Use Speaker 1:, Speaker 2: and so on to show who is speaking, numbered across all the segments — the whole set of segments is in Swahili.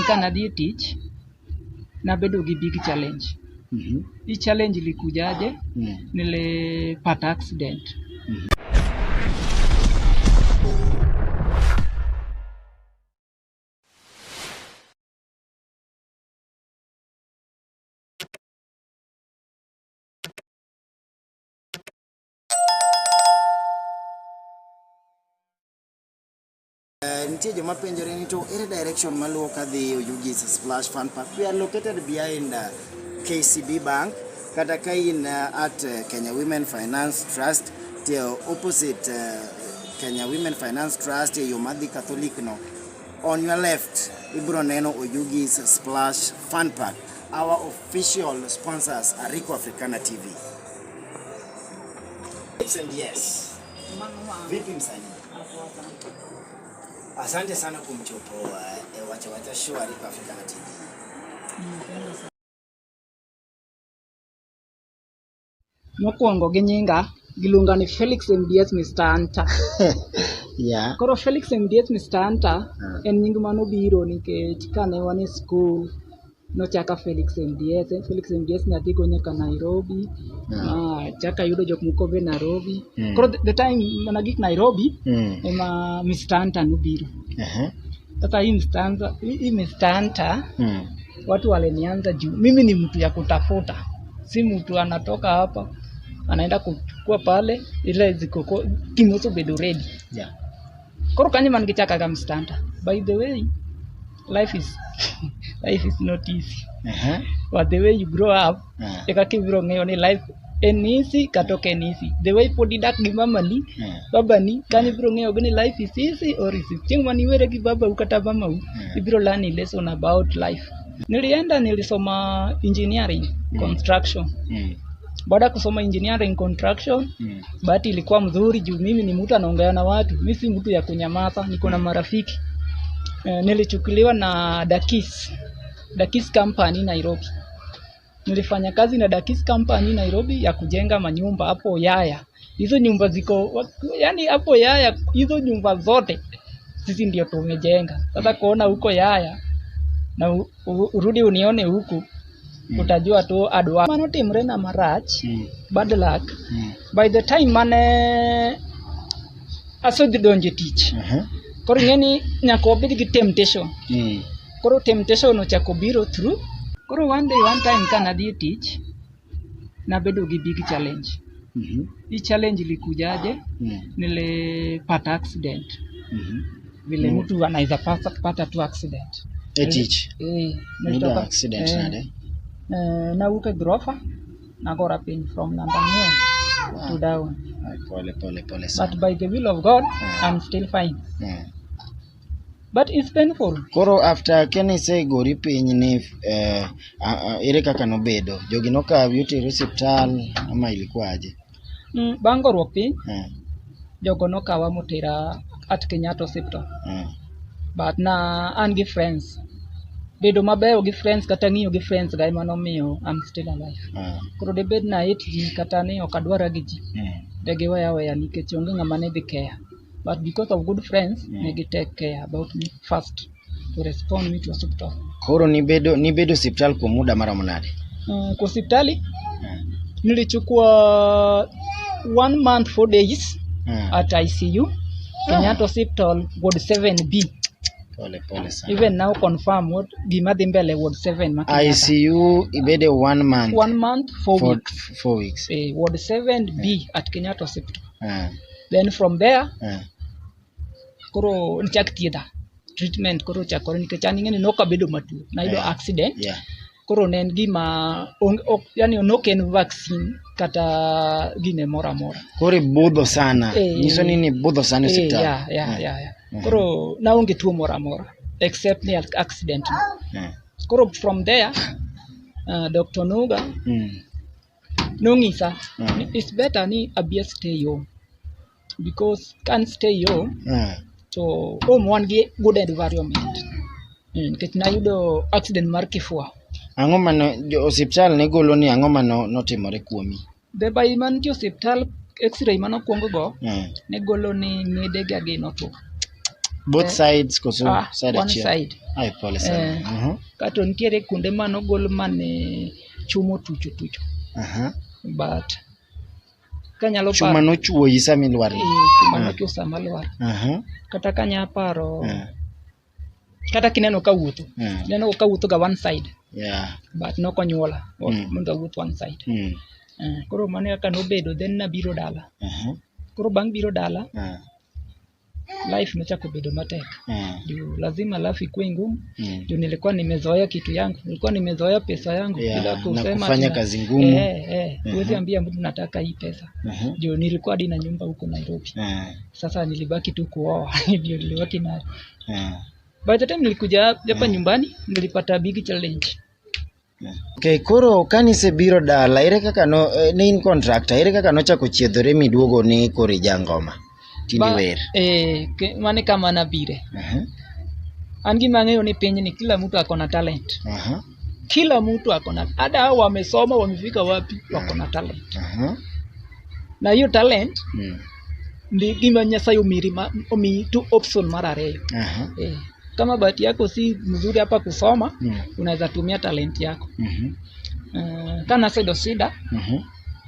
Speaker 1: kana dhi tich nabedo gi big challenge. Hii challenge ilikujaje? Nilipata accident.
Speaker 2: Nitie joma penjore ni to ere direction maluwo kadhi Oyugis Splash Fun Park. We are located behind KCB Bank. Kata ka in at Kenya Women Finance Trust, the opposite Kenya Women Finance Trust, yo madhi Catholic no. On your left, ibro neno Oyugis Splash Fun Park. Our official sponsors are Rico Africana TV. And yes. Vipi msanii? Asante sana kumchopo wacha show Rico Africana TV.
Speaker 1: Mokwongo gi nyinga giluonga ni Felix MDS Mr. Anta.
Speaker 2: Yeah.
Speaker 1: Koro Felix MDS Mr. Anta en nying mano biro nikech kane wan e school nochaka Felix MDS. Felix MDS nyathi go nyaka Nairobi. Chaka yudo jok moko be Nairobi. Koro the time mana gik Nairobi ema Mr. Anta nobiro. Sasa hii Mr. Anta watu walinianza juu mimi ni mtu ya kutafuta. Si mtu anatoka hapa anaenda kuchukua pale ile ziko kimoso bedo ready.
Speaker 2: Yeah.
Speaker 1: Koro kanye man gichaka ga Mr. Anta. By the way, life is not easy. But the way you grow up, eka kibiro ng'eyo ni life en easy katoke en easy. The way podi dak gi mama ni, baba ni, kanye biro ng'eyo ni life is easy or easy. Chieng' mani were gi baba ukata mama u, ibiro learn a lesson about life. Nilisoma engineering construction. Baada kusoma engineering construction, bahati ilikuwa mzuri juu mimi ni mtu anaongea na watu. Mimi si mtu ya kunyamaza, niko na marafiki. Nilichukuliwa na Dakis Company Nairobi. Nilifanya kazi na Dakis Company Nairobi ya kujenga manyumba hapo Yaya. Hizo nyumba ziko yani hapo Yaya, hizo nyumba zote sisi ndio tumejenga. Sasa kuona huko Yaya na urudi unione huku utajua tu adwa mano timre na marach. Bad luck. By the time mane asodi donje teach. Koro ngeni nyaka obed gi temptation. Koro temptation ochako biro through. Koro one time kana dhi teach nabedo gi big challenge. Hii challenge ilikujaje? Nilipata accident. Vile mtu anaweza pata tu accident.
Speaker 2: Teach. Nilitoka accident nade.
Speaker 1: Na uke egrofa na gora pin from number 1 to down.
Speaker 2: Pole.
Speaker 1: But by the will of God, I'm still fine. But it's painful.
Speaker 2: Koro after Kenny say gori piny ni ere kaka nobedo jogi noka beauty hospital ama ilikuwaje?
Speaker 1: Bango ruok piny. Jogo nokawa motera at Kenyatta hospital. But na an gi friends. Bedo mabeyo gi friends kata ng'iyo gi friends ga emano miyo I'm still alive. Koro de bed na ji kata ni okadwara gi ji. Dege waya nikech onge ng'ama ne dhi care. But because of good friends, they take care about me first to respond me to hospital.
Speaker 2: Koro ni bedo hospital kwa muda mara mnade?
Speaker 1: Kwa hospitali nilichukua 1 month 4 days at ICU. Kenyatta Hospital Ward 7B.
Speaker 2: Pole sana.
Speaker 1: Even now confirm what gimadhi mbele Ward 7 Makinata.
Speaker 2: ICU ibede 1 month.
Speaker 1: 1 month 4
Speaker 2: weeks.
Speaker 1: Ward 7B at Kenyatta Hospital. Then from there, koro nichak thiedha treatment koro chakore nikech an ing'eni nokabedo matuo nayudo accident. Koro ne en gima yani noken vaccine kata gine mora.
Speaker 2: Koro budho sana. Niso nini budho sana hospital.
Speaker 1: Koro naonge tuo mora except ni accident. Koro from there Dr. Nuga nong'isa it's better ni abia stay home because can't stay home. So home one gi good environment. Nikech nayudo accident mar kifua.
Speaker 2: Ang'o mano hospital ne golo ni ang'o mano notimore kuomi?
Speaker 1: The by man ti hospital x-ray mano kuongo go ne golo ni ng'ede ga gi notuo.
Speaker 2: both sides koso side
Speaker 1: one
Speaker 2: achiel
Speaker 1: side.
Speaker 2: Ai pole sana.
Speaker 1: Kato nitiere kunde manogol mane chumo tucho. But kanyalo paro
Speaker 2: chuma nochuoyi sama ilwar.
Speaker 1: Chuma nochuo sama lwar. Kata kanya paro kata kineno kawuotho neno kawuotho ga one side, but nokonyuola mondo awuoth one side. Koro mane aka nobedo, then nabiro dala. Koro bang' biro dala life nochako bedo matek. Juu lazima life ikuwe ngumu. Juu nilikuwa nimezoea kitu yangu, nilikuwa nimezoea pesa yangu bila kusema
Speaker 2: kufanya kazi ngumu.
Speaker 1: Huwezi ambia mtu nataka hii pesa. Juu nilikuwa hadi na nyumba huko Nairobi. Sasa nilibaki tu kuoa ndio nilibaki nayo. By the time nilikuja hapa nyumbani nilipata big challenge.
Speaker 2: Okay, koro kanise biro dala ere kaka no ne in contractor ere kaka nochako chiedhore miduogo ni kori jangoma tiniwer.
Speaker 1: Mane kama nabire. An gima ng'eyo ni piny ni kila mtu ako na talent. Kila mtu ako na, hata hao wamesoma wamefika wapi wako na talent. Na hiyo talent ndi gima Nyasaye omi tu option mara ariyo. Kama bahati yako si mzuri hapa kusoma, unaweza tumia talent yako. Kana sedo sida,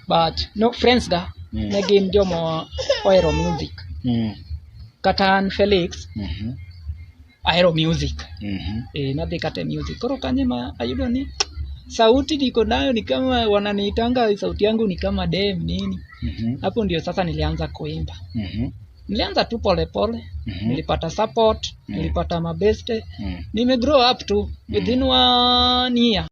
Speaker 1: but no friends ga, negi ndio mo aero music. Katan Felix, aero music. Nadhi kate music. Koro kanyema ayudo ni sauti niko nayo ni kama wananiitanga sauti yangu ni kama dem nini. Hapo ndio sasa nilianza kuimba. Nilianza tu pole pole, nilipata support, nilipata mabeste, nime grow up tu within 1 year.